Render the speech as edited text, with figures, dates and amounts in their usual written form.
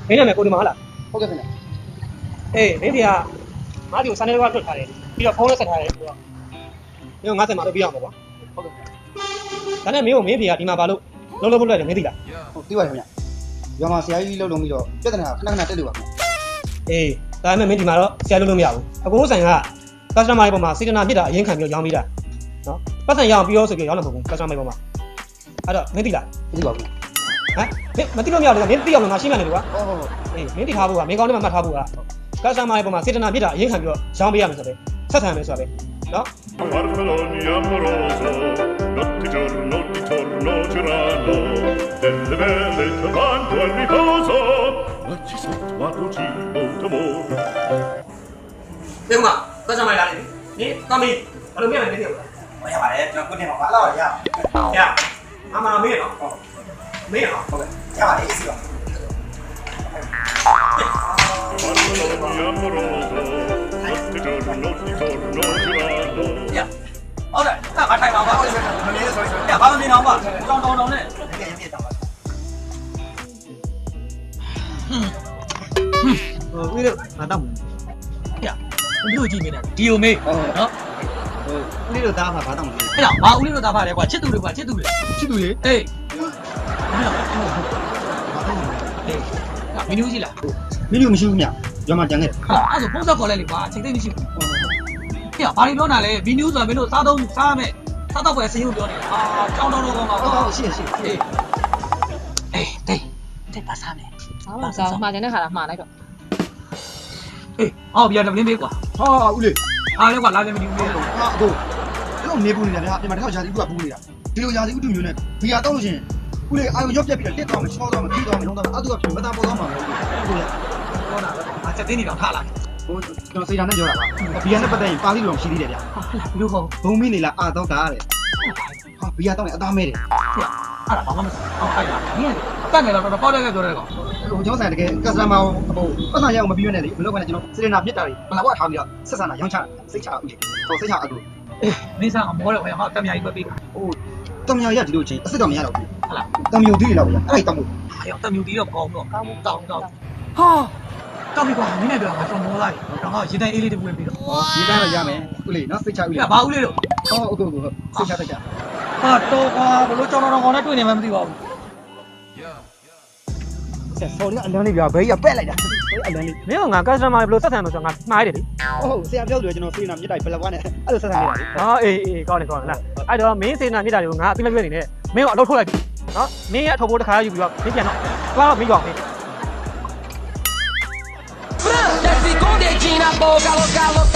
မင်းနာမည်ကိုဒီမှာဟုတ်လား ဟုတ်ကဲ့ခင်ဗျာ အေးမင်းဖေကငါ့ဒီကိုစာနေတော့ထွက်ထားတယ်ပြီးတော့ဖုန်းလည်းဆက်ထားတယ်ပြီးတော့မင်းက50မှာတော့ပြရအောင်ပေါ့ကွာ ဟုတ်ကဲ့ ဒါနဲ့မင်းကိုမင်းဖေကဒီမှာဘာလို့လုံးလုံးဖို့လွယ်တယ်မင်းသိလား ဟုတ်သိပါတယ်ခင်ဗျာရွာမှာဆရာကြီးလှုပ်လုံးပြီးတော့ပြဿနာခဏခဏတက်လို့ပါခင်ဗျာ အေးဒါပေမဲ့မင်းဒီမှာတော့ဆရာလုံးလို့မရဘူးအကိုဆိုင်က customer တွေပေါ်မှာစေတနာပြစ်တာအရင်ခံပြီးတော့ရောင်းပေးတာနော်ပတ်စံရအောင်ပြီးတော့ဆိုပြီးရောင်းလို့မဟုတ်ဘူး customer တွေပေါ်မှာအဲ့တော့မင်းသိလား မသိပါဘူးခင်ဗျာ ဟမ်မသိလို့မရဘူးမင်းသိအောင်လို့ငါရှင်းပြနေတယ်ကွာ ဟုတ်ဟုတ်ဟုတ် အေးမင်းသိထားဖို့ကမင်းကောင်းတဲ့မှာမှတ်ထားဖို့က customer တွေပေါ်မှာစေတနာပြစ်တာအရင်ခံပြီးတော့ရောင်းပေးရမယ်ဆိုတော့ဆက်ဆံမယ်ဆိုတော့နော် Farfalloni amoroso, notte giorno di torno girano, delle belle trovando al riposo, oggi sotto a cugino d'amore. ဒီမှာ customer လာတယ်နင်တမီးဘယ်လိုမြင်လဲမသိဘူး မရပါနဲ့ကျွန်တော်ကိုနေမှာပါလာပါရ ရအမမေးနော်မေးနော် ဟုတ်ကဲ့ရပါတယ်အေးစီပါ Farfalloni amoroso, notte giorno di torno girano. ဟုတ်တယ်အဲ့မထိုင်ပါဘူး မနေဆိုရင် ။ဘာမနေတော့ပါ။တောင်းတောင်းနဲ့ ရပြတောင်းပါ ဟိုဦးလေးငါတောက်မယ် ။ပြ။ဦးလို့ကြည့်နေတယ်။ဒီယိုမေးနော် ဟိုဦးလေးတို့သားမှာဘာတောင်းလဲ ။အဲ့တော့ဘာဦးလေးတို့သားဖားလဲကွာချစ်သူတွေကွာချစ်သူတွေ ချစ်သူလေ ။အေး။အဲ့တော့အေး။မင်းတို့ကြည့်လား မင်းတို့မရှိဘူးညရွာမှာကြံခဲ့တယ် ။ဟာအဲ့ဆိုဖုန်းဆက်ခေါ်လိုက်လေကွာအချိန်သိမရှိဘူး။ပြ။ဘာတွေပြောတာလဲဗီနျူးဆိုတာမင်းတို့စားတော့စားမယ်။စားတော့ပဲစင်းရုံပြောနေတာ။ဟာတောင်းတောင်းတော့ကောင်းပါ ဟုတ် ကွာ ဟုတ်ရှိရရှိ ။အေး။အေးတိတ်ပါစားမယ် ဘာမှမစားဘူးမှားတယ်တဲ့ခါလာမှားလိုက်တော့ ။အေး။ဟောပြတယ်မင်းမေးကွာ ဟာဦးလေး ။အားလဲကွာလာပြန်မနေဘူးလေ ဟာအကိုအဲ့လိုနေပူနေတာဗျာပြင်မှာတစ်ခါရာသီဥတုကပူနေတာဒီလိုရာသီဥတုမျိုးနဲ့ဘီယာတောက်လို့ရှိရင်ဦးလေးအာရုံရောက်ပြက်ပြီးတော့တက်သွားမယ်ချောသွားမယ်ဖြီးသွားမယ်လုံးသွားမယ်အဲ့ဒါကပြင်မသားပေါ်သွားမှာမဟုတ်ဘူးဦးလေး ။ပြောတာပဲ။အချက်သိနေတော့ထားလာ။ ဟိုကျွန်တော်စေတာနဲ့ပြောတာပါဘီယာနဲ့ပတ်သက်ရင်ပါဠိလိုရှိသေးတယ်ဗျာ ဟာဘယ်လိုခေါ် ဘုံမင်းနေလားအာတော့တာတဲ့ဟာဘီယာတောက်နေအသားမဲတယ် အဲ့ဒါဘာမှမဆိုင်အောင်ခိုက်တာနင်းကတက်နေတော့တော့ပေါက်တယ်ပြောတယ်ကောင် ဟိုကျွန်တော်ဆိုင်တကယ်ကစတမာဟိုပတ်သက်ရအောင်မပြီးရနဲ့လေဘယ်လိုကလဲကျွန်တော်စေတနာပြစ်တာတွေဘလာဘွားထားပြီးတော့ဆက်ဆံတာရောင်းချစိတ်ချဦးလေဟိုစိတ်ချအကူ အေးမင်းစားအမောတယ်ခင်ဗျာတက်မြာကြီးပဲပေးတာ ဟိုတမယာရဒီလိုချင်းအစ်စ်တော့မရတော့ဘူး ဟုတ်လား တမယုံသေးလောက်ဗျာအဲ့တောက်မို့ ဟာရောတက်မြူတီတော့ကောင်းတော့ကောင်းတောင်းဟာတောက်ပြီကွာမင်းနဲ့ပြောငါတော့မောလိုက်တော့ငါရေတိုင်းအေးလေးတစ်ပွင့်ပြီးတော့ ဒီတိုင်းတော့ရမယ်ဦးလေးနော်စိတ်ချဦးလေ ပြဘာဦးလေးတို့ ဟောအခုစိတ်ချတက်ကြ ဟာတော့ကွာဘလို့ကြောင်တော်ကောင်နဲ့တွေ့နေမှမသိပါဘူး ဆက်ဆော်ရအလန်းလေးဗျာဘေးကပက်လိုက်တာအလန်းလေး မင်းကငါ customer တွေဘယ်လိုဆက်ဆံလို့ဆိုတော့ငါမှားရတယ်လေ ဟုတ်ဆရာပြောလို့ကျွန်တော်စေတနာမြစ်တိုင်းဘလာဘွားနဲ့အဲ့လိုဆက်ဆံနေတာလေ ဟာအေးကောင်းတယ်ကောင်းတယ်လားအဲ့တော့မင်းစေနာပြစ်တာတွေကိုငါအပြစ်မပြစ်နေနဲ့မင်းကအလုပ်ထုတ်လိုက်ပြီနော်မင်းရဲ့အထုပ်ဖို့တစ်ခါယူပြီးတော့မင်းပြန်တော့သွားတော့မင်းကောင်မင်း Desce com o dedinho na boca, louca, louca.